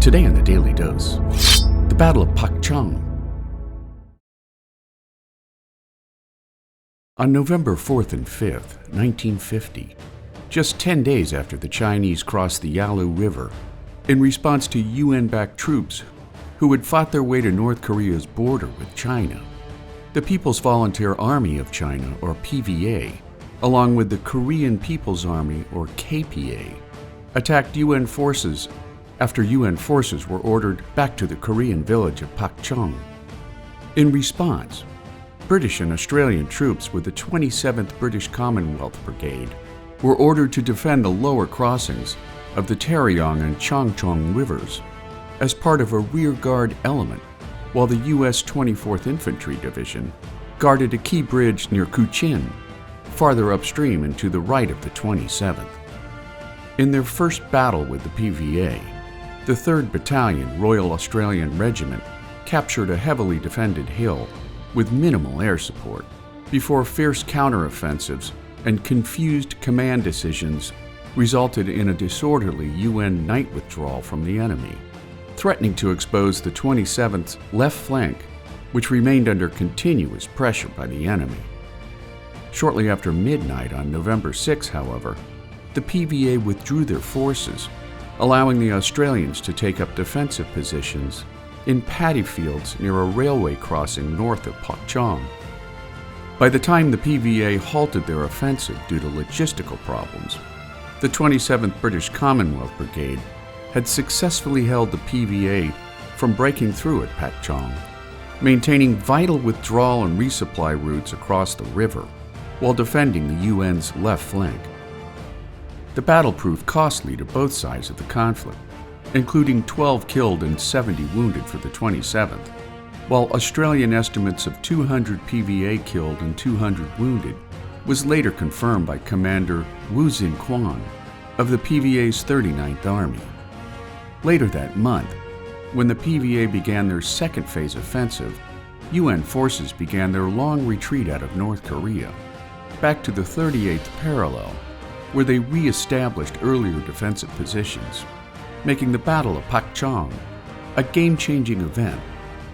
Today on the Daily Dose, the Battle of Pakchon. On November 4th and 5th, 1950, just 10 days after the Chinese crossed the Yalu River, in response to UN-backed troops who had fought their way to North Korea's border with China, the People's Volunteer Army of China, or PVA, along with the Korean People's Army, or KPA, attacked UN forces after UN forces were ordered back to the Korean village of Pakchon. In response, British and Australian troops with the 27th British Commonwealth Brigade were ordered to defend the lower crossings of the Taeryong and Chongchon rivers as part of a rearguard element, while the U.S. 24th Infantry Division guarded a key bridge near Kujin, farther upstream and to the right of the 27th. In their first battle with the PVA, the 3rd Battalion Royal Australian Regiment captured a heavily defended hill with minimal air support before fierce counteroffensives and confused command decisions resulted in a disorderly UN night withdrawal from the enemy, threatening to expose the 27th's left flank, which remained under continuous pressure by the enemy. Shortly after midnight on November 6, however, the PVA withdrew their forces, allowing the Australians to take up defensive positions in paddy fields near a railway crossing north of Pakchon. By the time the PVA halted their offensive due to logistical problems, the 27th British Commonwealth Brigade had successfully held the PVA from breaking through at Pakchon, maintaining vital withdrawal and resupply routes across the river while defending the UN's left flank. The battle proved costly to both sides of the conflict, including 12 killed and 70 wounded for the 27th, while Australian estimates of 200 PVA killed and 200 wounded was later confirmed by Commander Wu Xin-Quan of the PVA's 39th Army. Later that month, when the PVA began their second phase offensive, UN forces began their long retreat out of North Korea, back to the 38th parallel, where they re-established earlier defensive positions, making the Battle of Pakchon a game-changing event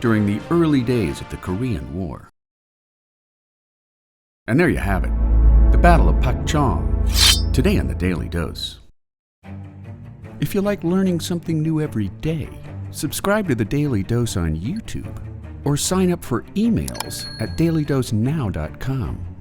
during the early days of the Korean War. And there you have it, the Battle of Pakchon, today on the Daily Dose. If you like learning something new every day, subscribe to the Daily Dose on YouTube or sign up for emails at dailydosenow.com.